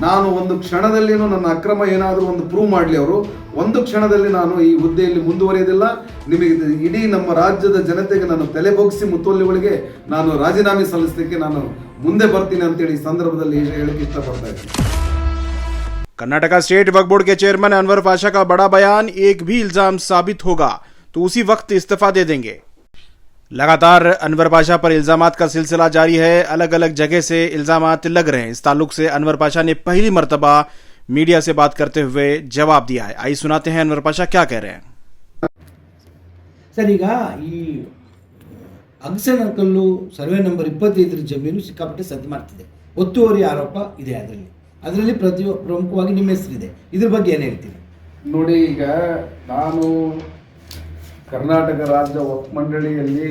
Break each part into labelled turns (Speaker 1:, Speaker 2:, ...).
Speaker 1: ನಾನು ಒಂದು ಕ್ಷಣದಲ್ಲಿನೂ ನನ್ನ ಅಕ್ರಮ ಏನಾದರೂ ಒಂದು ಪ್ರೂವ್ ಮಾಡಲಿ, ಅವರು ಒಂದು ಕ್ಷಣದಲ್ಲಿ ನಾನು ಈ ಹುದ್ದೆಯಲ್ಲಿ ಮುಂದುವರಿಯೋದಿಲ್ಲ. ನಿಮಗೆ ಇಡೀ ನಮ್ಮ ರಾಜ್ಯದ ಜನತೆಗೆ ನಾನು ತಲೆ ಬಗ್ಗಿಸಿ ಮುತ್ತುವಲ್ಲಿಗಳಿಗೆ ನಾನು ರಾಜೀನಾಮೆ ಸಲ್ಲಿಸಲಿಕ್ಕೆ ನಾನು ಮುಂದೆ ಬರ್ತೀನಿ ಅಂತೇಳಿ ಈ ಸಂದರ್ಭದಲ್ಲಿ ಹೇಳಕ್ಕೆ ಇಷ್ಟಪಡ್ತಾ ಇದ್ದೀನಿ.
Speaker 2: कर्नाटका स्टेट वक्फ बोर्ड के चेयरमैन अनवर पाशा का बड़ा बयान, एक भी इल्जाम साबित होगा तो उसी वक्त इस्तीफा दे देंगे। लगातार अनवर पाशा पर इल्जामात का सिलसिला जारी है। अलग अलग जगह से इल्जामात लग रहे हैं। इस ताल्लुक से अनवर पाशा ने पहली मर्तबा मीडिया से बात करते हुए जवाब दिया है। आइए सुनाते हैं अनवर पाशा क्या कह रहे हैं।
Speaker 3: ಸರ್, ಈಗ ಈ ಅಗಸನಕಲ್ಲು ಸರ್ವೆ ನಂಬರ್ 25 ಜಮೀನು ಸಿಕ್ಕಾಪಟ್ಟೆ ಸದ್ದು ಮಾಡ್ತಿದೆ. ಒತ್ತುವರಿ ಆರೋಪ ಇದೆ. ಅದರಲ್ಲಿ ಪ್ರಮುಖವಾಗಿ ನಿಮ್ಮ ಹೆಸರಿದೆ. ಇದ್ರ ಬಗ್ಗೆ ಏನು ಹೇಳ್ತೀರಿ?
Speaker 1: ನೋಡಿ, ಈಗ ನಾನು ಕರ್ನಾಟಕ ರಾಜ್ಯ ವಕ್ಫ್ ಮಂಡಳಿಯಲ್ಲಿ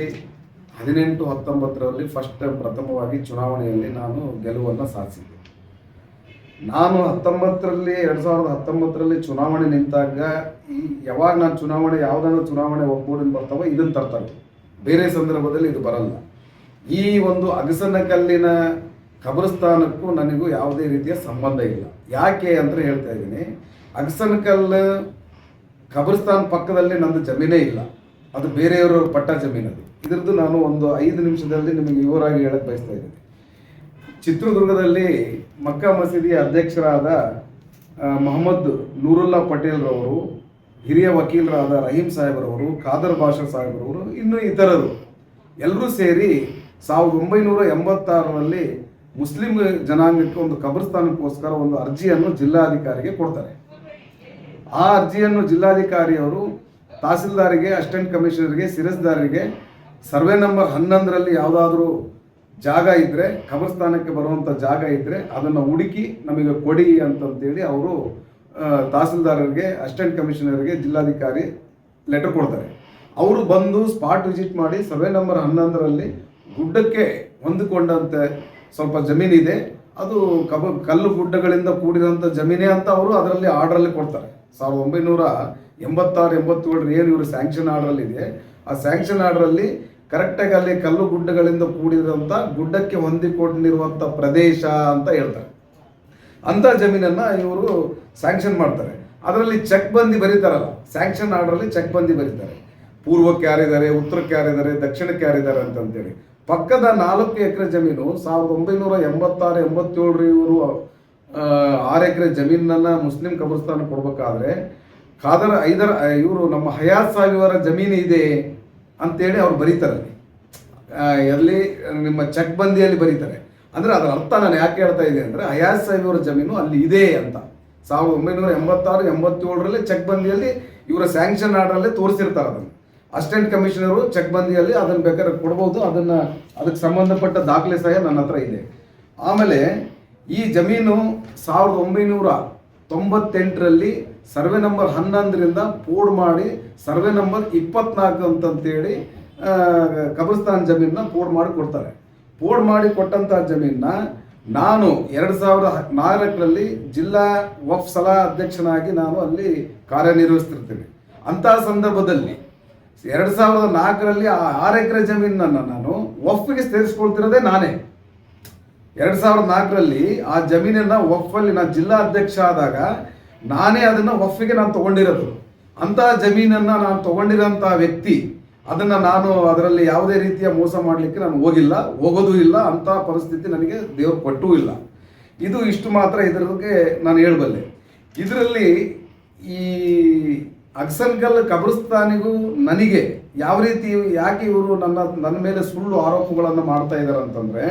Speaker 1: 18-19ರಲ್ಲಿ ಪ್ರಥಮವಾಗಿ ಚುನಾವಣೆಯಲ್ಲಿ ನಾನು ಗೆಲುವನ್ನು ಸಾಧಿಸಿದ್ದೆ. ನಾನು 2019ರಲ್ಲಿ ಚುನಾವಣೆ ನಿಂತಾಗ ಯಾವಾಗ ನಾನು ಯಾವುದಾದ್ರೂ ಚುನಾವಣೆ ವಕ್ಫ್ ಬೋರ್ಡಿಂದ ಬರ್ತಾವೋ ಇದನ್ನು ತರ್ತಾರೆ, ಬೇರೆ ಸಂದರ್ಭದಲ್ಲಿ ಇದು ಬರಲ್ಲ. ಈ ಒಂದು ಅಗಸನಕಲ್ಲಿನ ಖಬರಸ್ಥಾನಕ್ಕೂ ನನಗೂ ಯಾವುದೇ ರೀತಿಯ ಸಂಬಂಧ ಇಲ್ಲ. ಯಾಕೆ ಅಂತ ಹೇಳ್ತಾ ಇದ್ದೀನಿ. ಅಗಸನಕಲ್ ಖಬರಸ್ಥಾನ ಪಕ್ಕದಲ್ಲಿ ನಂದು ಜಮೀನೇ ಇಲ್ಲ, ಅದು ಬೇರೆಯವರು ಪಟ್ಟ ಜಮೀನದು. ಇದ್ರದ್ದು ನಾನು ಒಂದು 5 ನಿಮಿಷದಲ್ಲಿ ನಿಮಗೆ ವಿವರವಾಗಿ ಹೇಳಕ್ಕೆ ಬಯಸ್ತಾ ಇದ್ದೀನಿ. ಚಿತ್ರದುರ್ಗದಲ್ಲಿ ಮಕ್ಕಾ ಮಸೀದಿಯ ಅಧ್ಯಕ್ಷರಾದ ಮೊಹಮ್ಮದ್ ನೂರುಲ್ಲಾ ಪಟೇಲ್ ರವರು, ಹಿರಿಯ ವಕೀಲರಾದ ರಹೀಂ ಸಾಹೇಬ್ರವರು, ಖಾದರ್ ಬಾಷಾ ಸಾಹೇಬ್ರವರು, ಇನ್ನು ಇತರರು ಎಲ್ಲರೂ ಸೇರಿ 1986ರಲ್ಲಿ ಮುಸ್ಲಿಂ ಜನಾಂಗಕ್ಕೆ ಒಂದು ಖಬರಸ್ಥಾನಕ್ಕೋಸ್ಕರ ಒಂದು ಅರ್ಜಿಯನ್ನು ಜಿಲ್ಲಾಧಿಕಾರಿಗೆ ಕೊಡ್ತಾರೆ. ಆ ಅರ್ಜಿಯನ್ನು ಜಿಲ್ಲಾಧಿಕಾರಿಯವರು ತಹಸೀಲ್ದಾರಿಗೆ, ಅಸಿಸ್ಟೆಂಟ್ ಕಮಿಷನರ್ಗೆ, ಸಿರಸ್ದಾರಿಗೆ ಸರ್ವೆ ನಂಬರ್ 11ರಲ್ಲಿ ಯಾವುದಾದ್ರೂ ಜಾಗ ಇದ್ದರೆ, ಖಬರಸ್ಥಾನಕ್ಕೆ ಬರುವಂಥ ಜಾಗ ಇದ್ದರೆ ಅದನ್ನು ಹುಡುಕಿ ನಮಗೆ ಕೊಡಿ ಅಂತಂತೇಳಿ ಅವರು ತಹಸೀಲ್ದಾರರಿಗೆ, ಅಸಿಸ್ಟೆಂಟ್ ಕಮಿಷನರ್ಗೆ, ಜಿಲ್ಲಾಧಿಕಾರಿ ಲೆಟರ್ ಕೊಡ್ತಾರೆ. ಅವರು ಬಂದು ಸ್ಪಾಟ್ ವಿಸಿಟ್ ಮಾಡಿ ಸರ್ವೆ ನಂಬರ್ 11ರಲ್ಲಿ ಗುಡ್ಡಕ್ಕೆ ಹೊಂದಿಕೊಂಡಂತೆ ಸ್ವಲ್ಪ ಜಮೀನಿದೆ, ಅದು ಕಲ್ಲು ಗುಡ್ಡಗಳಿಂದ ಕೂಡಿರೋಂಥ ಜಮೀನೇ ಅಂತ ಅವರು ಅದರಲ್ಲಿ ಆರ್ಡ್ರಲ್ಲಿ ಕೊಡ್ತಾರೆ. 1986-87 ಏನು ಇವರು ಸ್ಯಾಂಕ್ಷನ್ ಆರ್ಡ್ರಲ್ಲಿದೆ, ಆ ಸ್ಯಾಂಕ್ಷನ್ ಆರ್ಡ್ರಲ್ಲಿ ಕರೆಕ್ಟಾಗಿ ಅಲ್ಲಿ ಕಲ್ಲು ಗುಡ್ಡಗಳಿಂದ ಕೂಡಿರೋಂಥ ಗುಡ್ಡಕ್ಕೆ ಹೊಂದಿಕೊಂಡಿರುವಂಥ ಪ್ರದೇಶ ಅಂತ ಹೇಳ್ತಾರೆ. ಅಂಥ ಜಮೀನನ್ನು ಇವರು ಸ್ಯಾಂಕ್ಷನ್ ಮಾಡ್ತಾರೆ. ಅದರಲ್ಲಿ ಚೆಕ್ ಬಂದಿ ಬರೀತಾರಲ್ಲ, ಸ್ಯಾಂಕ್ಷನ್ ಆರ್ಡ್ರಲ್ಲಿ ಚೆಕ್ ಬಂದಿ ಬರೀತಾರೆ. ಪೂರ್ವಕ್ಕೆ ಯಾರಿದ್ದಾರೆ, ಉತ್ತರಕ್ಕೆ ಯಾರಿದ್ದಾರೆ, ದಕ್ಷಿಣಕ್ಕೆ ಯಾರಿದ್ದಾರೆ ಅಂತಂತೇಳಿ. ಪಕ್ಕದ 4 ಎಕರೆ ಜಮೀನು 1986-87 ಇವರು 6 ಎಕರೆ ಜಮೀನನ್ನು ಮುಸ್ಲಿಂ ಖಬರಸ್ಥಾನ ಕೊಡಬೇಕಾದ್ರೆ ಇವರು ನಮ್ಮ ಹಯಾತ್ ಸಾಹಿಬರ ಜಮೀನು ಇದೆ ಅಂತೇಳಿ ಅವ್ರು ಬರೀತಾರೆ. ಎಲ್ಲಿ ನಿಮ್ಮ ಚೆಕ್ ಬಂದಿಯಲ್ಲಿ ಬರೀತಾರೆ. ಅಂದರೆ ಅದರ ಅರ್ಥ ನಾನು ಯಾಕೆ ಹೇಳ್ತಾ ಇದ್ದೀನಿ ಅಂದರೆ, ಹಯಾತ್ ಸಾಹಿಬರ ಜಮೀನು ಅಲ್ಲಿ ಇದೆ ಅಂತ 1986-87ರಲ್ಲಿ ಚೆಕ್ ಬಂದಿಯಲ್ಲಿ ಇವರ ಸ್ಯಾಂಕ್ಷನ್ ಆರ್ಡ್ರಲ್ಲೇ ತೋರಿಸಿರ್ತಾರೆ. ಅದನ್ನು ಅಸಿಸ್ಟೆಂಟ್ ಕಮಿಷನರು ಚೆಕ್ ಬಂದಿಯಲ್ಲಿ ಅದನ್ನು ಬೇಕಾದ್ರೆ ಕೊಡ್ಬೋದು. ಅದಕ್ಕೆ ಸಂಬಂಧಪಟ್ಟ ದಾಖಲೆ ಸಹ ನನ್ನ ಹತ್ರ ಇದೆ. ಆಮೇಲೆ ಈ ಜಮೀನು 1998ರಲ್ಲಿ ಸರ್ವೆ ನಂಬರ್ 11ರಿಂದ ಪೋಡ್ ಮಾಡಿ ಸರ್ವೆ ನಂಬರ್ 24 ಅಂತಂತೇಳಿ ಖಬರಸ್ಥಾನ್ ಜಮೀನನ್ನ ಪೋಡ್ ಮಾಡಿ ಕೊಡ್ತಾರೆ. ಪೋಡ್ ಮಾಡಿ ಕೊಟ್ಟಂಥ ಜಮೀನನ್ನ ನಾನು 2004ರಲ್ಲಿ ಜಿಲ್ಲಾ ವಕ್ಫ್ ಸಲಹಾ ಅಧ್ಯಕ್ಷನಾಗಿ ನಾನು ಅಲ್ಲಿ ಕಾರ್ಯನಿರ್ವಹಿಸ್ತಿರ್ತೀನಿ. ಅಂತಹ ಸಂದರ್ಭದಲ್ಲಿ 2004ರಲ್ಲಿ 6 ಎಕರೆ ಜಮೀನನ್ನು ನಾನು ವಕ್ಫಿಗೆ ಸೇರಿಸ್ಕೊಳ್ತಿರೋದೇ ನಾನೇ. 2004ರಲ್ಲಿ ಆ ಜಮೀನನ್ನು ವಕ್ಫಲ್ಲಿ ನಾನು ಜಿಲ್ಲಾ ಅಧ್ಯಕ್ಷ ಆದಾಗ ನಾನೇ ಅದನ್ನು ವಕ್ಫಿಗೆ ನಾನು ತೊಗೊಂಡಿರೋದು. ಅಂತಹ ಜಮೀನನ್ನು ನಾನು ತೊಗೊಂಡಿರೋಂಥ ವ್ಯಕ್ತಿ, ನಾನು ಅದರಲ್ಲಿ ಯಾವುದೇ ರೀತಿಯ ಮೋಸ ಮಾಡಲಿಕ್ಕೆ ನಾನು ಹೋಗೋದೂ ಇಲ್ಲ. ಅಂಥ ಪರಿಸ್ಥಿತಿ ನನಗೆ ದೇವರು ಕೊಟ್ಟೂ ಇಲ್ಲ. ಇದು ಇಷ್ಟು ಮಾತ್ರ ಇದರ ಬಗ್ಗೆ ನಾನು ಹೇಳಬಲ್ಲೆ. ಇದರಲ್ಲಿ ಈ ಅಗಸನಕಲ್ ಖಬರಸ್ಥಾನಿಗೂ ನನಗೆ ಯಾವ ರೀತಿ ಯಾಕೆ ಇವರು ನನ್ನ ಮೇಲೆ ಸುಳ್ಳು ಆರೋಪಗಳನ್ನು ಮಾಡ್ತಾ ಇದ್ದಾರೆ ಅಂತಂದರೆ,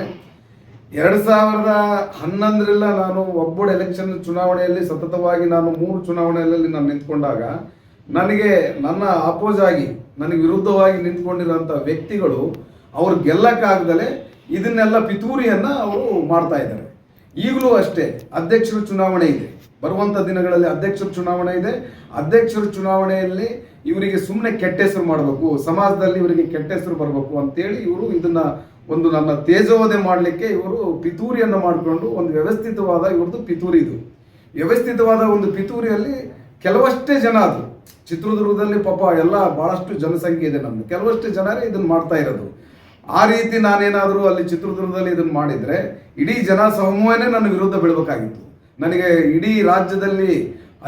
Speaker 1: 2011ರಿಂದ ನಾನು ಒಬ್ಬೊಡೆ ಎಲೆಕ್ಷನ್ ಚುನಾವಣೆಯಲ್ಲಿ ಸತತವಾಗಿ ನಾನು 3 ಚುನಾವಣೆಯಲ್ಲಿ ನಾನು ನಿಂತ್ಕೊಂಡಾಗ ನನಗೆ ನನ್ನ ಅಪೋಸ್ ಆಗಿ ನನಗೆ ವಿರುದ್ಧವಾಗಿ ನಿಂತ್ಕೊಂಡಿರೋಂಥ ವ್ಯಕ್ತಿಗಳು ಅವ್ರು ಗೆಲ್ಲಕ್ಕಾಗದಲೇ ಇದನ್ನೆಲ್ಲ ಪಿತೂರಿಯನ್ನು ಅವರು ಮಾಡ್ತಾ ಇದ್ದಾರೆ. ಈಗಲೂ ಅಷ್ಟೇ ಅಧ್ಯಕ್ಷರ ಚುನಾವಣೆ ಇದೆ, ಬರುವಂಥ ದಿನಗಳಲ್ಲಿ ಅಧ್ಯಕ್ಷರ ಚುನಾವಣೆ ಇದೆ. ಅಧ್ಯಕ್ಷರ ಚುನಾವಣೆಯಲ್ಲಿ ಇವರಿಗೆ ಸುಮ್ಮನೆ ಕೆಟ್ಟ ಹೆಸರು ಮಾಡಬೇಕು, ಸಮಾಜದಲ್ಲಿ ಇವರಿಗೆ ಕೆಟ್ಟ ಹೆಸರು ಬರಬೇಕು ಅಂತೇಳಿ ಇವರು ಇದನ್ನು ನನ್ನ ತೇಜೋವಧೆ ಮಾಡಲಿಕ್ಕೆ ಇವರು ಪಿತೂರಿಯನ್ನು ಮಾಡಿಕೊಂಡು ಒಂದು ವ್ಯವಸ್ಥಿತವಾದ ಇವ್ರದ್ದು ಪಿತೂರಿ. ಇದು ವ್ಯವಸ್ಥಿತವಾದ ಒಂದು ಪಿತೂರಿಯಲ್ಲಿ ಕೆಲವಷ್ಟೇ ಜನ, ಅದು ಚಿತ್ರದುರ್ಗದಲ್ಲಿ ಪಾಪ ಎಲ್ಲ ಭಾಳಷ್ಟು ಜನಸಂಖ್ಯೆ ಇದೆ ನಮ್ಮದು, ಕೆಲವಷ್ಟು ಜನರೇ ಇದನ್ನು ಮಾಡ್ತಾ ಇರೋದು. ಆ ರೀತಿ ನಾನೇನಾದರೂ ಅಲ್ಲಿ ಚಿತ್ರದುರ್ಗದಲ್ಲಿ ಇದನ್ನು ಮಾಡಿದರೆ ಇಡೀ ಜನ ಸಮೂಹನೇ ನನ್ನ ವಿರುದ್ಧ ಬೀಳಬೇಕಾಗಿತ್ತು. ನನಗೆ ಇಡೀ ರಾಜ್ಯದಲ್ಲಿ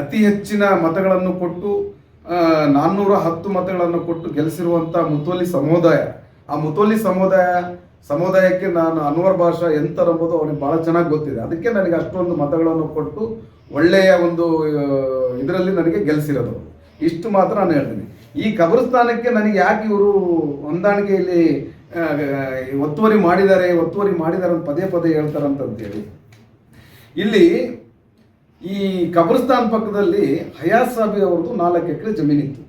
Speaker 1: ಅತಿ ಹೆಚ್ಚಿನ ಮತಗಳನ್ನು ಕೊಟ್ಟು 410 ಮತಗಳನ್ನು ಕೊಟ್ಟು ಗೆಲ್ಲಿಸಿರುವಂಥ ಮುತೋಲಿ ಸಮುದಾಯ. ಆ ಮುತೋಲಿ ಸಮುದಾಯಕ್ಕೆ ನಾನು ಅನ್ವರ್ ಭಾಷಾ ಎಂಥರಂಬುದು ಅವನಿಗೆ ಭಾಳ ಚೆನ್ನಾಗಿ ಗೊತ್ತಿದೆ. ಅದಕ್ಕೆ ನನಗೆ ಅಷ್ಟೊಂದು ಮತಗಳನ್ನು ಕೊಟ್ಟು ಒಳ್ಳೆಯ ಒಂದು ಇದರಲ್ಲಿ ನನಗೆ ಗೆಲ್ಲಿಸಿರೋದು. ಇಷ್ಟು ಮಾತ್ರ ನಾನು ಹೇಳ್ತೀನಿ. ಈ ಕಬ್ರಸ್ಥಾನಕ್ಕೆ ನನಗೆ ಯಾಕೆ ಇವರು ಹೊಂದಾಣಿಕೆಯಲ್ಲಿ ಒತ್ತುವರಿ ಮಾಡಿದ್ದಾರೆ ಅಂತ ಪದೇ ಪದೇ ಹೇಳ್ತಾರಂತಂತೇಳಿ, ಇಲ್ಲಿ ಈ ಕಬ್ರಸ್ಥಾನ್ ಪಕ್ಕದಲ್ಲಿ ಹಯಾತ್ ಸಾಬಿ ಅವ್ರದ್ದು 4 ಎಕರೆ ಜಮೀನಿತ್ತು.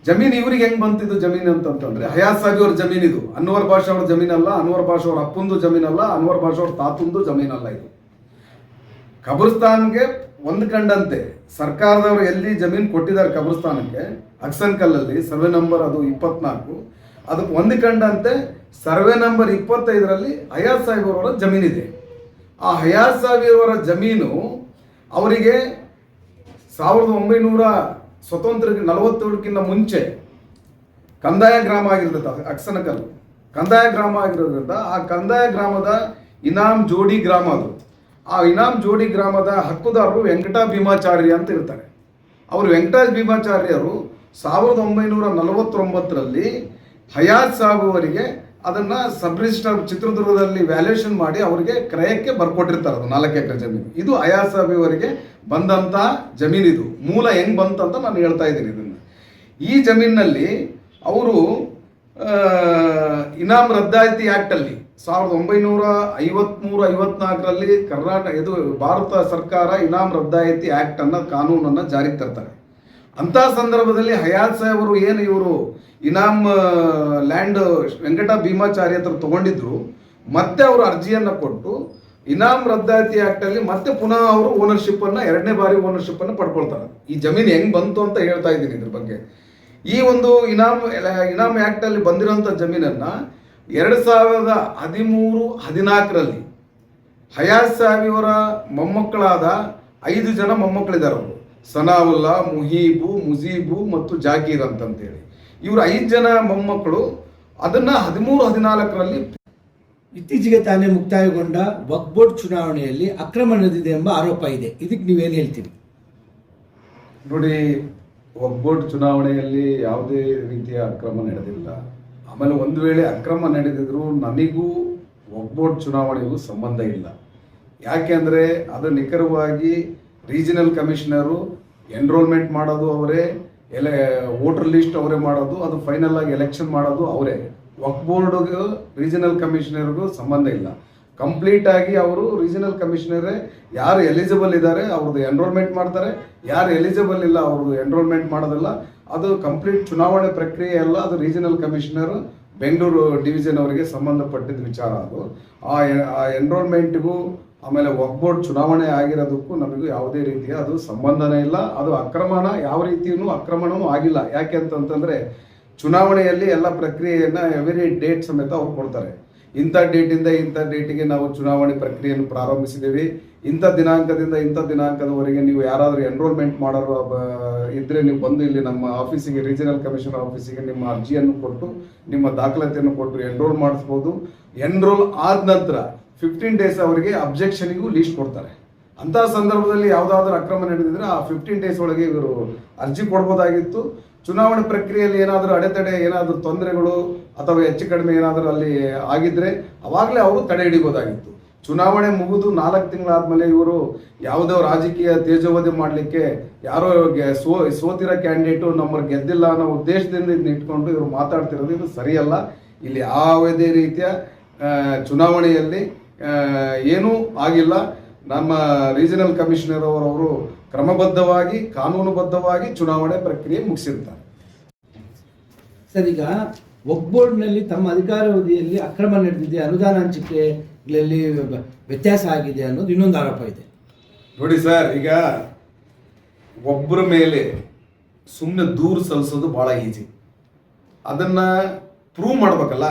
Speaker 1: ಜಮೀನು ಇವ್ರಿಗೆ ಹೆಂಗೆ ಬಂತಿದ್ದು ಜಮೀನು ಅಂತಂತಂದ್ರೆ, ಹಯಾತ್ ಸಾಬಿ ಅವ್ರ ಜಮೀನಿದು, ಅನ್ವರ್ ಭಾಷಾ ಅವ್ರ ಜಮೀನಲ್ಲ, ಅನ್ವರ್ ಭಾಷಾ ಅವ್ರ ಅಪ್ಪಂದು ಜಮೀನಲ್ಲ, ಅನ್ವರ್ ಭಾಷಾ ಅವ್ರ ತಾತಂದು ಜಮೀನಲ್ಲ. ಇದು ಕಬ್ರಸ್ಥಾನ್ಗೆ ಹೊಂದ್ಕೊಂಡಂತೆ ಸರ್ಕಾರದವರು ಎಲ್ಲಿ ಜಮೀನು ಕೊಟ್ಟಿದ್ದಾರೆ ಕಬ್ರಸ್ಥಾನಕ್ಕೆ, ಅಕ್ಸನ್ ಕಲ್ಲಲ್ಲಿ ಸರ್ವೆ ನಂಬರ್ ಅದು 24, ಅದಕ್ಕೆ ಹೊಂದಿಕೊಂಡಂತೆ ಸರ್ವೆ ನಂಬರ್ 25ರಲ್ಲಿ ಹಯಾತ್ ಸಾಹೇಬ್ ಅವರ ಜಮೀನಿದೆ. ಆ ಹಯಾತ್ ಸಾಹೇಬ್ ಅವರ ಜಮೀನು ಅವರಿಗೆ 1900 ಸ್ವತಂತ್ರಕ್ಕೆ 47ಕ್ಕಿಂತ ಮುಂಚೆ ಕಂದಾಯ ಗ್ರಾಮ ಆಗಿರ್ತದೆ. ಅಕ್ಸನಕಲ್ ಕಂದಾಯ ಗ್ರಾಮ ಆಗಿರೋದ್ರಿಂದ ಆ ಕಂದಾಯ ಗ್ರಾಮದ ಇನಾಮ್ ಜೋಡಿ ಗ್ರಾಮ ಅದು. ಆ ಇನಾಮ್ ಜೋಡಿ ಗ್ರಾಮದ ಹಕ್ಕುದಾರರು ವೆಂಕಟ ಭೀಮಾಚಾರ್ಯ ಅಂತ ಇರ್ತಾರೆ. ಅವರು ವೆಂಕಟೇಶ್ ಭೀಮಾಚಾರ್ಯರು 1949ರಲ್ಲಿ ಹಯಾತ್ ಸಾಬ್ ಅವರಿಗೆ ಅದನ್ನು ಸಬ್ ರಿಜಿಸ್ಟ್ರಾರ್ ಚಿತ್ರದುರ್ಗದಲ್ಲಿ ವ್ಯಾಲ್ಯೂಯೇಷನ್ ಮಾಡಿ ಅವರಿಗೆ ಕ್ರಯಕ್ಕೆ ಬರ್ಕೊಟ್ಟಿರ್ತಾರೆ. ಅದು 4 ಎಕರೆ ಜಮೀನು. ಇದು ಹಯಾತ್ ಸಾಬ್ ಅವರಿಗೆ ಬಂದಂಥ ಜಮೀನಿದು. ಮೂಲ ಹೆಂಗೆ ಬಂತಂತ ನಾನು ಹೇಳ್ತಾ ಇದ್ದೀನಿ ಇದನ್ನು. ಈ ಜಮೀನಿನಲ್ಲಿ ಅವರು ಇನಾಮ್ ರದ್ದಾಯಿತಿ ಆ್ಯಕ್ಟಲ್ಲಿ 1953-54ರಲ್ಲಿ ಇದು ಭಾರತ ಸರ್ಕಾರ ಇನಾಮ್ ರದ್ದಾಯಿತಿ ಆ್ಯಕ್ಟ್ ಅನ್ನೋ ಕಾನೂನನ್ನು ಜಾರಿಗೆ ತರ್ತಾರೆ. ಅಂಥ ಸಂದರ್ಭದಲ್ಲಿ ಹಯಾತ್ ಸಾಹೇಬರು ಏನು ಇವರು ಇನಾಮ್ ಲ್ಯಾಂಡ್ ವೆಂಕಟ ಭೀಮಾಚಾರ್ಯ ಹತ್ರ ತಗೊಂಡಿದ್ರು, ಮತ್ತೆ ಅವರು ಅರ್ಜಿಯನ್ನು ಕೊಟ್ಟು ಇನಾಮ್ ರದ್ದಾಯಿತಿ ಆ್ಯಕ್ಟಲ್ಲಿ ಮತ್ತೆ ಪುನಃ ಅವರು ಓನರ್ಶಿಪ್ಪನ್ನು 2ನೇ ಬಾರಿ ಓನರ್ಶಿಪ್ಪನ್ನು ಪಡ್ಕೊಳ್ತಾರೆ. ಈ ಜಮೀನು ಹೆಂಗೆ ಬಂತು ಅಂತ ಹೇಳ್ತಾ ಇದ್ದೀನಿ ಇದ್ರ ಬಗ್ಗೆ. ಈ ಒಂದು ಇನಾಮ್ ಆ್ಯಕ್ಟಲ್ಲಿ ಬಂದಿರೋಂಥ ಜಮೀನನ್ನು 2013-14ರಲ್ಲಿ ಹಯಾತ್ ಸಾಹಿಬರ ಮೊಮ್ಮಕ್ಕಳಾದ 5 ಜನ ಮೊಮ್ಮಕ್ಕಳಿದ್ದಾರೆ. ಅವರು ಸನಾವುಲ್ಲಾ, ಮುಹೀಬು, ಮುಜೀಬು ಮತ್ತು ಜಾಕೀರ್ ಅಂತಂತೇಳಿ ಇವರು 5 ಜನ ಮೊಮ್ಮಕ್ಕಳು ಅದನ್ನು 13-14ರಲ್ಲಿ
Speaker 3: ಇತ್ತೀಚೆಗೆ ತಾನೇ ಮುಕ್ತಾಯಗೊಂಡ ವಕ್ಫ್ ಬೋರ್ಡ್ ಚುನಾವಣೆಯಲ್ಲಿ ಅಕ್ರಮ ನಡೆದಿದೆ ಎಂಬ ಆರೋಪ ಇದೆ. ಇದಕ್ಕೆ ನೀವೇನು ಹೇಳ್ತೀರಿ?
Speaker 1: ನೋಡಿ, ವಕ್ಫ್ ಬೋರ್ಡ್ ಚುನಾವಣೆಯಲ್ಲಿ ಯಾವುದೇ ರೀತಿಯ ಅಕ್ರಮ ನಡೆದಿಲ್ಲ. ಆಮೇಲೆ ಒಂದು ವೇಳೆ ಅಕ್ರಮ ನಡೆದಿದ್ರು ನನಗೂ ವಕ್ಫ್ ಬೋರ್ಡ್ ಚುನಾವಣೆಗೂ ಸಂಬಂಧ ಇಲ್ಲ. ಯಾಕೆ ಅಂದರೆ ಅದು ನಿಖರವಾಗಿ ರೀಜನಲ್ ಕಮಿಷನರು ಎನ್ರೋಲ್ಮೆಂಟ್ ಮಾಡೋದು ಅವರೇ, ವೋಟರ್ ಲಿಸ್ಟ್ ಅವರೇ ಮಾಡೋದು, ಅದು ಫೈನಲ್ ಆಗಿ ಎಲೆಕ್ಷನ್ ಮಾಡೋದು ಅವರೇ. ವಕ್ಫ್ ಬೋರ್ಡ್ಗೂ ರೀಜನಲ್ ಕಮಿಷನರ್ಗೂ ಸಂಬಂಧ ಇಲ್ಲ. ಕಂಪ್ಲೀಟ್ ಆಗಿ ಅವರು ರೀಜನಲ್ ಕಮಿಷನರೇ ಯಾರು ಎಲಿಜಿಬಲ್ ಇದ್ದಾರೆ ಅವ್ರದ್ದು ಎನ್ರೋಲ್ಮೆಂಟ್ ಮಾಡ್ತಾರೆ, ಯಾರು ಎಲಿಜಿಬಲ್ ಇಲ್ಲ ಅವ್ರದ್ದು ಎನ್ರೋಲ್ಮೆಂಟ್ ಮಾಡೋದಿಲ್ಲ. ಅದು ಕಂಪ್ಲೀಟ್ ಚುನಾವಣೆ ಪ್ರಕ್ರಿಯೆ ಎಲ್ಲ ಅದು ರೀಜನಲ್ ಕಮಿಷನರ್ ಬೆಂಗಳೂರು ಡಿವಿಷನ್ ಅವರಿಗೆ ಸಂಬಂಧಪಟ್ಟಿದ್ದ ವಿಚಾರ. ಅದು ಆ ಎನ್ರೋಲ್ಮೆಂಟ್ಗೂ ಆಮೇಲೆ ವಕ್ಫ್ ಬೋರ್ಡ್ ಚುನಾವಣೆ ಆಗಿರೋದಕ್ಕೂ ನಮಗೂ ಯಾವುದೇ ರೀತಿಯ ಅದು ಸಂಬಂಧನೇ ಇಲ್ಲ. ಅದು ಅಕ್ರಮಣ, ಯಾವ ರೀತಿಯೂ ಅಕ್ರಮಣವೂ ಆಗಿಲ್ಲ. ಯಾಕೆ ಅಂತಂತಂದರೆ ಚುನಾವಣೆಯಲ್ಲಿ ಎಲ್ಲ ಪ್ರಕ್ರಿಯೆಯನ್ನು ಎವರಿ ಡೇಟ್ ಸಮೇತ ಅವ್ರು ಕೊಡ್ತಾರೆ. ಇಂಥ ಡೇಟಿಂದ ಇಂಥ ಡೇಟಿಗೆ ನಾವು ಚುನಾವಣೆ ಪ್ರಕ್ರಿಯೆಯನ್ನು ಪ್ರಾರಂಭಿಸಿದ್ದೀವಿ, ಇಂಥ ದಿನಾಂಕದಿಂದ ಇಂಥ ದಿನಾಂಕದವರೆಗೆ ನೀವು ಯಾರಾದರೂ ಎನ್ರೋಲ್ಮೆಂಟ್ ಮಾಡೋರು ಇದ್ದರೆ ನೀವು ಬಂದು ಇಲ್ಲಿ ನಮ್ಮ ಆಫೀಸಿಗೆ, ರೀಜನಲ್ ಕಮಿಷನರ್ ಆಫೀಸಿಗೆ ನಿಮ್ಮ ಅರ್ಜಿಯನ್ನು ಕೊಟ್ಟು ನಿಮ್ಮ ದಾಖಲಾತಿಯನ್ನು ಕೊಟ್ಟು ಎನ್ರೋಲ್ ಮಾಡಿಸ್ಬೋದು. ಎನ್ರೋಲ್ ಆದ ನಂತರ 15 ಡೇಸ್ ಅವರಿಗೆ ಅಬ್ಜೆಕ್ಷನಿಗೂ ಲೀಸ್ಟ್ ಕೊಡ್ತಾರೆ. ಅಂಥ ಸಂದರ್ಭದಲ್ಲಿ ಯಾವುದಾದ್ರೂ ಅಕ್ರಮ ನಡೆದಿದ್ರೆ ಆ 15 ಡೇಸ್ ಒಳಗೆ ಇವರು ಅರ್ಜಿ ಕೊಡ್ಬೋದಾಗಿತ್ತು. ಚುನಾವಣೆ ಪ್ರಕ್ರಿಯೆಯಲ್ಲಿ ಏನಾದರೂ ಅಡೆತಡೆ, ಏನಾದರೂ ತೊಂದರೆಗಳು ಅಥವಾ ಹೆಚ್ಚು ಕಡಿಮೆ ಏನಾದರೂ ಅಲ್ಲಿ ಆಗಿದ್ದರೆ ಅವಾಗಲೇ ಅವರು ತಡೆ ಹಿಡಿಬೋದಾಗಿತ್ತು. ಚುನಾವಣೆ ಮುಗಿದು 4 ತಿಂಗಳಾದಮೇಲೆ ಇವರು ಯಾವುದೋ ರಾಜಕೀಯ ತೇಜೋವಧೆ ಮಾಡಲಿಕ್ಕೆ ಯಾರೋ ಸೋತಿರೋ ಕ್ಯಾಂಡಿಡೇಟು ನಮ್ಮನ್ನು ಗೆದ್ದಿಲ್ಲ ಅನ್ನೋ ಉದ್ದೇಶದಿಂದ ಇದನ್ನ ಇಟ್ಕೊಂಡು ಇವರು ಮಾತಾಡ್ತಿರೋದು ಇದು ಸರಿಯಲ್ಲ. ಇಲ್ಲಿ ಯಾವುದೇ ರೀತಿಯ ಚುನಾವಣೆಯಲ್ಲಿ ಏನೂ ಆಗಿಲ್ಲ. ನಮ್ಮ ರೀಜನಲ್ ಕಮಿಷನರ್ ಅವರವರು ಕ್ರಮಬದ್ಧವಾಗಿ ಕಾನೂನುಬದ್ಧವಾಗಿ ಚುನಾವಣೆ ಪ್ರಕ್ರಿಯೆ ಮುಗಿಸಿರ್ತಾರೆ.
Speaker 3: ಸರ್, ಈಗ ವಕ್ಫ್ ಬೋರ್ಡ್ನಲ್ಲಿ ತಮ್ಮ ಅಧಿಕಾರಾವಧಿಯಲ್ಲಿ ಅಕ್ರಮ ನಡೆದಿದೆ, ಅನುದಾನ ಹಂಚಿಕೆಗಳಲ್ಲಿ ವ್ಯತ್ಯಾಸ ಆಗಿದೆ ಅನ್ನೋದು ಇನ್ನೊಂದು ಆರೋಪ ಇದೆ.
Speaker 1: ನೋಡಿ ಸರ್, ಈಗ ಒಬ್ಬರ ಮೇಲೆ ಸುಮ್ಮನೆ ದೂರು ಸಲ್ಲಿಸೋದು ಭಾಳ ಈಜಿ. ಅದನ್ನು ಪ್ರೂವ್ ಮಾಡ್ಬೇಕಲ್ಲ.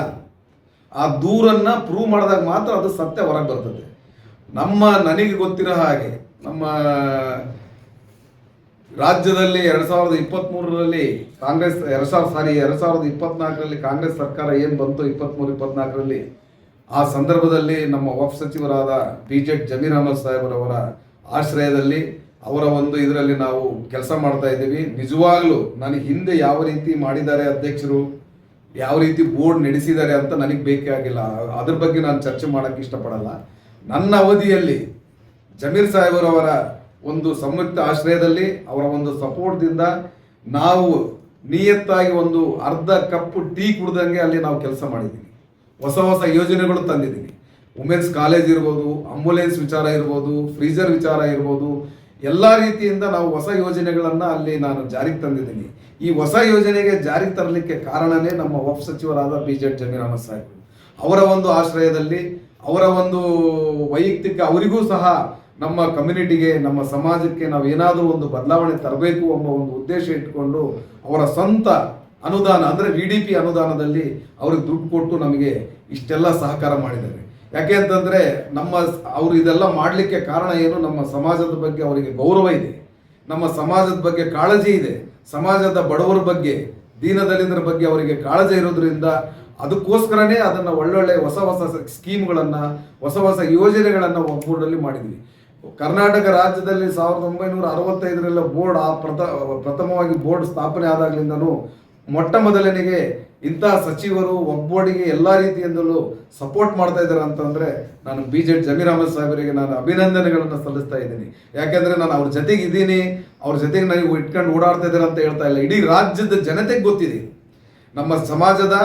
Speaker 1: ಆ ದೂರನ್ನು ಪ್ರೂವ್ ಮಾಡಿದಾಗ ಮಾತ್ರ ಅದು ಸತ್ಯ ಹೊರಗೆ ಬರ್ತದೆ. ನನಗೆ ಗೊತ್ತಿರೋ ಹಾಗೆ ನಮ್ಮ ರಾಜ್ಯದಲ್ಲಿ 2023ರಲ್ಲಿ ಕಾಂಗ್ರೆಸ್ 2024ರಲ್ಲಿ ಕಾಂಗ್ರೆಸ್ ಸರ್ಕಾರ ಏನು ಬಂತು 23-24ರಲ್ಲಿ, ಆ ಸಂದರ್ಭದಲ್ಲಿ ನಮ್ಮ ವಕ್ಫ್ ಸಚಿವರಾದ PZ ಜಮೀರ್ ಅಹಮದ್ ಸಾಹೇಬರವರ ಆಶ್ರಯದಲ್ಲಿ ಅವರ ಒಂದು ಇದರಲ್ಲಿ ನಾವು ಕೆಲಸ ಮಾಡ್ತಾ ಇದ್ದೀವಿ. ನಿಜವಾಗ್ಲೂ ನನಗೆ ಹಿಂದೆ ಯಾವ ರೀತಿ ಮಾಡಿದ್ದಾರೆ ಅಧ್ಯಕ್ಷರು, ಯಾವ ರೀತಿ ಬೋರ್ಡ್ ನಡೆಸಿದ್ದಾರೆ ಅಂತ ನನಗೆ ಬೇಕಾಗಿಲ್ಲ. ಅದ್ರ ಬಗ್ಗೆ ನಾನು ಚರ್ಚೆ ಮಾಡೋಕ್ಕೆ ಇಷ್ಟಪಡಲ್ಲ. ನನ್ನ ಅವಧಿಯಲ್ಲಿ ಜಮೀರ್ ಸಾಹೇಬರವರ ಒಂದು ಸಂಯುಕ್ತ ಆಶ್ರಯದಲ್ಲಿ ಅವರ ಒಂದು ಸಪೋರ್ಟ್ದಿಂದ ನಾವು ನಿಯತ್ತಾಗಿ ಒಂದು ಅರ್ಧ ಕಪ್ ಟೀ ಕುಡ್ದಂಗೆ ಅಲ್ಲಿ ನಾವು ಕೆಲಸ ಮಾಡಿದ್ದೀವಿ. ಹೊಸ ಹೊಸ ಯೋಜನೆಗಳು ತಂದಿದ್ದೀವಿ. ವುಮೆನ್ಸ್ ಕಾಲೇಜ್ ಇರ್ಬೋದು, ಆಂಬುಲೆನ್ಸ್ ವಿಚಾರ ಇರ್ಬೋದು, ಫ್ರೀಜರ್ ವಿಚಾರ ಇರ್ಬೋದು, ಎಲ್ಲ ರೀತಿಯಿಂದ ನಾವು ಹೊಸ ಯೋಜನೆಗಳನ್ನು ಅಲ್ಲಿ ನಾನು ಜಾರಿಗೆ ತಂದಿದ್ದೀನಿ. ಈ ಹೊಸ ಯೋಜನೆಗೆ ಜಾರಿಗೆ ತರಲಿಕ್ಕೆ ಕಾರಣನೇ ನಮ್ಮ ವಕ್ಫ್ ಸಚಿವರಾದ BZ ಜಮೀರ್ ಅಹಮದ್ ಸಾಹೇಬರು. ಅವರ ಒಂದು ಆಶ್ರಯದಲ್ಲಿ ಅವರ ಒಂದು ವೈಯಕ್ತಿಕ ಅವರಿಗೂ ಸಹ ನಮ್ಮ ಕಮ್ಯುನಿಟಿಗೆ, ನಮ್ಮ ಸಮಾಜಕ್ಕೆ ನಾವು ಏನಾದರೂ ಒಂದು ಬದಲಾವಣೆ ತರಬೇಕು ಎಂಬ ಒಂದು ಉದ್ದೇಶ ಇಟ್ಕೊಂಡು ಅವರ ಸ್ವಂತ ಅನುದಾನ ಅಂದರೆ VDP ಅನುದಾನದಲ್ಲಿ ಅವ್ರಿಗೆ ದುಡ್ಡು ಕೊಟ್ಟು ನಮಗೆ ಇಷ್ಟೆಲ್ಲ ಸಹಕಾರ ಮಾಡಿದ್ದಾರೆ. ಯಾಕೆ ಅಂತಂದರೆ ಅವರು ಇದೆಲ್ಲ ಮಾಡಲಿಕ್ಕೆ ಕಾರಣ ಏನು, ನಮ್ಮ ಸಮಾಜದ ಬಗ್ಗೆ ಅವರಿಗೆ ಗೌರವ ಇದೆ, ನಮ್ಮ ಸಮಾಜದ ಬಗ್ಗೆ ಕಾಳಜಿ ಇದೆ, ಸಮಾಜದ ಬಡವರ ಬಗ್ಗೆ, ದೀನದಲಿತರ ಬಗ್ಗೆ ಅವರಿಗೆ ಕಾಳಜಿ ಇರೋದ್ರಿಂದ ಅದಕ್ಕೋಸ್ಕರನೇ ಅದನ್ನು ಒಳ್ಳೊಳ್ಳೆ ಹೊಸ ಹೊಸ ಸ್ಕೀಮ್ಗಳನ್ನು, ಹೊಸ ಹೊಸ ಯೋಜನೆಗಳನ್ನು ಒಗ್ಗೂಡಲ್ಲಿ ಮಾಡಿದ್ವಿ. ಕರ್ನಾಟಕ ರಾಜ್ಯದಲ್ಲಿ 1965 ಬೋರ್ಡ್ ಪ್ರಥಮವಾಗಿ ಬೋರ್ಡ್ ಸ್ಥಾಪನೆ ಆದಾಗಲಿಂದನೂ ಮೊಟ್ಟ ಮೊದಲನೆಗೆ ಇಂತಹ ಸಚಿವರು ಒಗ್ಬೋರ್ಡಿಗೆ ಎಲ್ಲ ರೀತಿಯಿಂದಲೂ ಸಪೋರ್ಟ್ ಮಾಡ್ತಾ ಇದ್ದಾರೆ ಅಂತಂದರೆ ನಾನು BZ ಜಮೀರ್ ಅಹಮದ್ ಸಾಹೇಬರಿಗೆ ನಾನು ಅಭಿನಂದನೆಗಳನ್ನು ಸಲ್ಲಿಸ್ತಾ ಇದ್ದೀನಿ. ಯಾಕೆಂದರೆ ನಾನು ಅವ್ರ ಜೊತೆಗೆ ಇದ್ದೀನಿ, ಅವ್ರ ಜೊತೆಗೆ ನನಗೆ ಇಟ್ಕೊಂಡು ಓಡಾಡ್ತಾ ಇದ್ದಾರೆ ಅಂತ ಹೇಳ್ತಾ ಇಲ್ಲ. ಇಡೀ ರಾಜ್ಯದ ಜನತೆಗೆ ಗೊತ್ತಿದೆ, ನಮ್ಮ ಸಮಾಜದ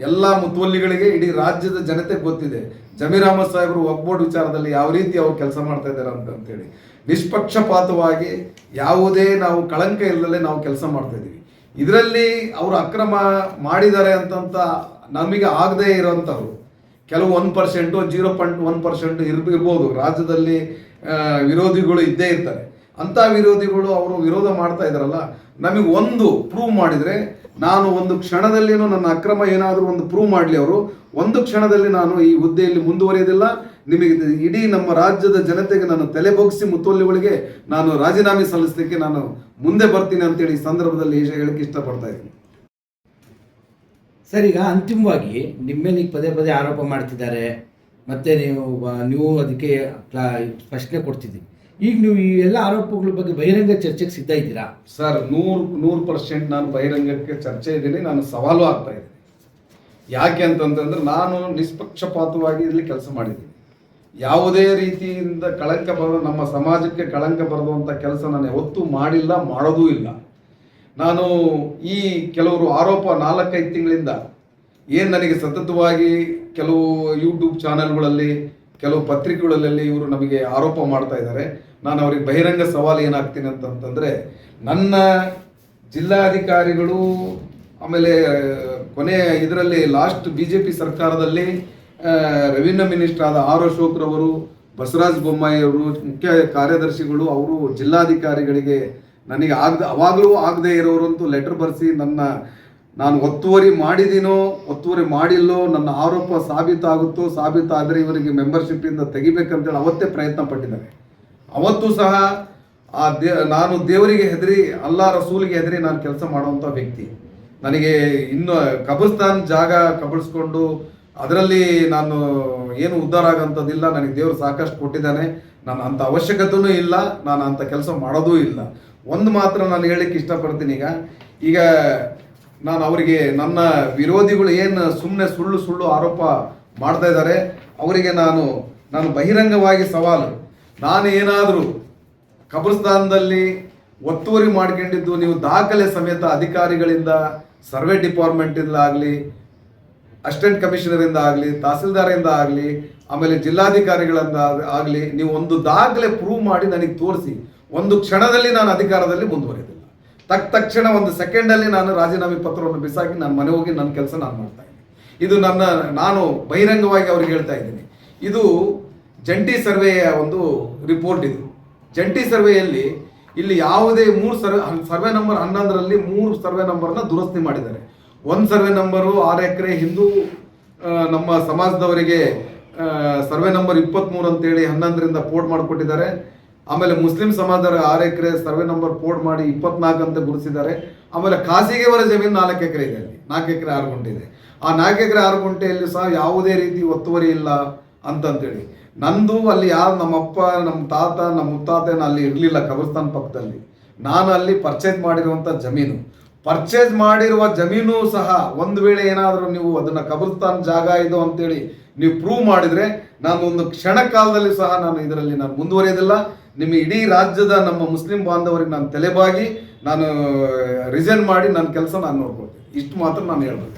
Speaker 1: ಎಲ್ಲ ಮುತುವಲ್ಲಿಗಳಿಗೆ ಇಡೀ ರಾಜ್ಯದ ಜನತೆಗೆ ಗೊತ್ತಿದೆ ಜಮೀರ್ ಅಹಮದ್ ಸಾಹೇಬರು ಒಗ್ಬೋರ್ಡ್ ವಿಚಾರದಲ್ಲಿ ಯಾವ ರೀತಿ ಅವ್ರು ಕೆಲಸ ಮಾಡ್ತಾ ಇದ್ದಾರೆ ಅಂತೇಳಿ. ನಿಷ್ಪಕ್ಷಪಾತವಾಗಿ ಯಾವುದೇ ನಾವು ಕಳಂಕ ಇಲ್ಲದೆ ನಾವು ಕೆಲಸ ಮಾಡ್ತಾ ಇದ್ದೀವಿ. ಇದರಲ್ಲಿ ಅವರು ಅಕ್ರಮ ಮಾಡಿದ್ದಾರೆ ಅಂತಂತ ನಮಗೆ ಆಗದೇ ಇರೋಂಥವ್ರು ಕೆಲವು 1%, 0.1% ಇರ್ಬೋದು. ರಾಜ್ಯದಲ್ಲಿ ವಿರೋಧಿಗಳು ಇದ್ದೇ ಇರ್ತಾರೆ. ಅಂಥ ವಿರೋಧಿಗಳು ಅವರು ವಿರೋಧ ಮಾಡ್ತಾ ಇದ್ದಾರಲ್ಲ, ನಮಗೆ ಒಂದು ಪ್ರೂವ್ ಮಾಡಿದರೆ, ನಾನು ಒಂದು ಕ್ಷಣದಲ್ಲಿನೂ ನನ್ನ ಅಕ್ರಮ ಏನಾದರೂ ಒಂದು ಪ್ರೂವ್ ಮಾಡಲಿ, ಅವರು ಒಂದು ಕ್ಷಣದಲ್ಲಿ ನಾನು ಈ ಹುದ್ದೆಯಲ್ಲಿ ಮುಂದುವರಿಯೋದಿಲ್ಲ, ನಿಮಗೆ ಇಡೀ ನಮ್ಮ ರಾಜ್ಯದ ಜನತೆಗೆ ನಾನು ತಲೆ ಬಗ್ಗಿಸಿ ಮುತುವಲ್ಲಿಗಳಿಗೆ ನಾನು ರಾಜೀನಾಮೆ ಸಲ್ಲಿಸಲಿಕ್ಕೆ ನಾನು ಮುಂದೆ ಬರ್ತೀನಿ ಅಂತೇಳಿ ಈ ಸಂದರ್ಭದಲ್ಲಿ ಹೇಳಕ್ಕೆ ಇಷ್ಟಪಡ್ತಾ ಇದ್ದೀನಿ.
Speaker 3: ಸರ್, ಈಗ ಅಂತಿಮವಾಗಿ ನಿಮ್ಮ ಮೇಲೆ ಈಗ ಪದೇ ಪದೇ ಆರೋಪ ಮಾಡ್ತಿದ್ದಾರೆ, ಮತ್ತು ನೀವು ಅದಕ್ಕೆ ಪ್ರಶ್ನೆ ಕೊಡ್ತಿದ್ದೀವಿ. ಈಗ ನೀವು ಈ ಎಲ್ಲ ಆರೋಪಗಳ ಬಗ್ಗೆ ಬಹಿರಂಗ ಚರ್ಚೆಗೆ ಸಿದ್ಧ ಇದ್ದೀರಾ?
Speaker 1: ಸರ್, 100% ನಾನು ಬಹಿರಂಗಕ್ಕೆ ಚರ್ಚೆ ಇದ್ದೀನಿ, ನಾನು ಸವಾಲು ಆಗ್ತಾ ಇದ್ದೀನಿ. ಯಾಕೆ ಅಂತಂತಂದ್ರೆ ನಾನು ನಿಷ್ಪಕ್ಷಪಾತವಾಗಿ ಇಲ್ಲಿ ಕೆಲಸ ಮಾಡಿದ್ದೀನಿ. ಯಾವುದೇ ರೀತಿಯಿಂದ ಕಳಂಕ ಬರೋ, ನಮ್ಮ ಸಮಾಜಕ್ಕೆ ಕಳಂಕ ಬರೆದುವಂಥ ಕೆಲಸ ನಾನು ಯಾವತ್ತೂ ಮಾಡಿಲ್ಲ, ಮಾಡೋದೂ ಇಲ್ಲ. ನಾನು ಈ ಕೆಲವರು ಆರೋಪ 4-5 ತಿಂಗಳಿಂದ ಏನು ನನಗೆ ಸತತವಾಗಿ ಕೆಲವು ಯೂಟ್ಯೂಬ್ ಚಾನೆಲ್ಗಳಲ್ಲಿ, ಕೆಲವು ಪತ್ರಿಕೆಗಳಲ್ಲಿ ಇವರು ನಮಗೆ ಆರೋಪ ಮಾಡ್ತಾ ಇದ್ದಾರೆ. ನಾನು ಅವ್ರಿಗೆ ಬಹಿರಂಗ ಸವಾಲು ಏನಾಗ್ತೀನಿ ಅಂತಂತಂದರೆ, ನನ್ನ ಜಿಲ್ಲಾಧಿಕಾರಿಗಳು, ಆಮೇಲೆ ಕೊನೆಯ ಇದರಲ್ಲಿ ಲಾಸ್ಟ್ BJP ಸರ್ಕಾರದಲ್ಲಿ ರೆವಿನ್ಯೂ ಮಿನಿಸ್ಟರ್ ಆದ R ಅಶೋಕ್ರವರು, ಬಸವರಾಜ ಬೊಮ್ಮಾಯಿ ಅವರು ಮುಖ್ಯ ಕಾರ್ಯದರ್ಶಿಗಳು, ಅವರು ಜಿಲ್ಲಾಧಿಕಾರಿಗಳಿಗೆ ನನಗೆ ಅವಾಗಲೂ ಆಗದೆ ಇರೋರಂತೂ ಲೆಟರ್ ಬರೆಸಿ ನಾನು ಒತ್ತುವರಿ ಮಾಡಿದ್ದೀನೋ ಒತ್ತುವರಿ ಮಾಡಿಲ್ಲೋ, ನನ್ನ ಆರೋಪ ಸಾಬೀತಾಗುತ್ತೋ, ಸಾಬೀತಾದರೆ ಇವರಿಗೆ ಮೆಂಬರ್ಶಿಪ್ಪಿಂದ ತೆಗಿಬೇಕಂತೇಳಿ ಅವತ್ತೇ ಪ್ರಯತ್ನ ಪಟ್ಟಿದ್ದಾರೆ. ಅವತ್ತು ಸಹ ನಾನು ದೇವರಿಗೆ ಹೆದರಿ, ಅಲ್ಲಾ ರಸೂಲಿಗೆ ಹೆದರಿ ನಾನು ಕೆಲಸ ಮಾಡುವಂಥ ವ್ಯಕ್ತಿ. ನನಗೆ ಇನ್ನು ಕಬ್ರಿಸ್ತಾನ್ ಜಾಗ ಕಬಳಿಸ್ಕೊಂಡು ಅದರಲ್ಲಿ ನಾನು ಏನು ಉದ್ಧಾರ ಆಗೋಂಥದ್ದಿಲ್ಲ. ನನಗೆ ದೇವರು ಸಾಕಷ್ಟು ಕೊಟ್ಟಿದ್ದಾನೆ, ನಾನು ಅಂಥ ಅವಶ್ಯಕತೆಯೂ ಇಲ್ಲ, ನಾನು ಅಂಥ ಕೆಲಸ ಮಾಡೋದೂ ಇಲ್ಲ. ಒಂದು ಮಾತ್ರ ನಾನು ಹೇಳಲಿಕ್ಕೆ ಇಷ್ಟಪಡ್ತೀನಿ. ಈಗ ನಾನು ಅವರಿಗೆ, ನನ್ನ ವಿರೋಧಿಗಳು ಏನು ಸುಮ್ಮನೆ ಸುಳ್ಳು ಆರೋಪ ಮಾಡ್ತಾ ಇದ್ದಾರೆ, ಅವರಿಗೆ ನಾನು ಬಹಿರಂಗವಾಗಿ ಸವಾಲು, ನಾನು ಏನಾದರೂ ಕಬ್ರಿಸ್ತಾನದಲ್ಲಿ ಒತ್ತುವರಿ ಮಾಡ್ಕೊಂಡಿದ್ದು ನೀವು ದಾಖಲೆ ಸಮೇತ ಅಧಿಕಾರಿಗಳಿಂದ, ಸರ್ವೆ ಡಿಪಾರ್ಟ್ಮೆಂಟಿಂದ ಆಗಲಿ, ಅಸಿಸ್ಟೆಂಟ್ ಕಮಿಷನರಿಂದ ಆಗಲಿ, ತಹಸೀಲ್ದಾರಿಂದ ಆಗಲಿ, ಆಮೇಲೆ ಜಿಲ್ಲಾಧಿಕಾರಿಗಳಿಂದ ಆಗಲಿ, ನೀವು ಒಂದು ದಾಖಲೆ ಪ್ರೂವ್ ಮಾಡಿ ನನಗೆ ತೋರಿಸಿ, ಒಂದು ಕ್ಷಣದಲ್ಲಿ ನಾನು ಅಧಿಕಾರದಲ್ಲಿ ಮುಂದುವರಿದಿಲ್ಲ. ತಕ್ಷಣ 1 ಸೆಕೆಂಡಲ್ಲಿ ನಾನು ರಾಜೀನಾಮೆ ಪತ್ರವನ್ನು ಬಿಸಾಕಿ ನಾನು ಮನೆ ಹೋಗಿ ನನ್ನ ಕೆಲಸ ನಾನು ಮಾಡ್ತಾ ಇದ್ದೀನಿ. ಇದು ನಾನು ಬಹಿರಂಗವಾಗಿ ಅವ್ರಿಗೆ ಹೇಳ್ತಾ ಇದ್ದೀನಿ. ಇದು ಜಂಟಿ ಸರ್ವೆಯ ಒಂದು ರಿಪೋರ್ಟ್. ಇದು ಜಂಟಿ ಸರ್ವೆಯಲ್ಲಿ ಇಲ್ಲಿ ಯಾವುದೇ 3 ಸರ್ವೆ ನಂಬರ್ 11ರಲ್ಲಿ 3 ಸರ್ವೆ ನಂಬರ್ನ ದುರಸ್ತಿ ಮಾಡಿದ್ದಾರೆ. 1 ಸರ್ವೆ ನಂಬರು 6 ಎಕರೆ ಹಿಂದೂ ನಮ್ಮ ಸಮಾಜದವರಿಗೆ ಸರ್ವೆ ನಂಬರ್ 23 ಅಂತೇಳಿ 11ರಿಂದ ಪೋರ್ಟ್ ಮಾಡಿಕೊಟ್ಟಿದ್ದಾರೆ. ಆಮೇಲೆ ಮುಸ್ಲಿಂ ಸಮಾಜದವರ 6 ಎಕರೆ ಸರ್ವೆ ನಂಬರ್ ಪೋರ್ಟ್ ಮಾಡಿ 24 ಅಂತ ಗುರುತಿಸಿದ್ದಾರೆ. ಆಮೇಲೆ ಖಾಸಗಿಯವರ ಜಮೀನು 4 ಎಕರೆ ಇದೆ, ಅಲ್ಲಿ 4 ಎಕರೆ 6 ಗುಂಟೆ ಇದೆ. ಆ 4 ಎಕರೆ 6 ಗುಂಟೆಯಲ್ಲಿ ಸಹ ಯಾವುದೇ ರೀತಿ ಒತ್ತುವರಿ ಇಲ್ಲ ಅಂತಂತೇಳಿ ನಂದು ಅಲ್ಲಿ ಯಾರು ನಮ್ಮಪ್ಪ ನಮ್ಮ ತಾತ ನಮ್ಮ ಮುತ್ತಾತನ ಅಲ್ಲಿ ಇರಲಿಲ್ಲ ಕಬ್ರಸ್ತಾನ್ ಪಕ್ಕದಲ್ಲಿ. ನಾನು ಅಲ್ಲಿ ಪರ್ಚೇಸ್ ಮಾಡಿರುವಂಥ ಜಮೀನು, ಪರ್ಚೇಸ್ ಮಾಡಿರುವ ಜಮೀನು ಸಹ ಒಂದು ವೇಳೆ ಏನಾದರೂ ನೀವು ಅದನ್ನು ಕಬ್ರಸ್ತಾನ್ ಜಾಗ ಇದು ಅಂತೇಳಿ ನೀವು ಪ್ರೂವ್ ಮಾಡಿದರೆ ನಾನು ಒಂದು ಕ್ಷಣ ಕಾಲದಲ್ಲಿ ಸಹ ನಾನು ಇದರಲ್ಲಿ ನಾನು ಮುಂದುವರಿಯೋದಿಲ್ಲ. ನಿಮ್ಮ ಇಡೀ ರಾಜ್ಯದ ನಮ್ಮ ಮುಸ್ಲಿಂ ಬಾಂಧವರಿಗೆ ನಾನು ತಲೆಬಾಗಿ ನಾನು ರಿಸೈನ್ ಮಾಡಿ ನನ್ನ ಕೆಲಸ ನಾನು ನೋಡ್ಕೊಳ್ತೀನಿ. ಇಷ್ಟು ಮಾತ್ರ ನಾನು ಹೇಳ್ಬೇಕು.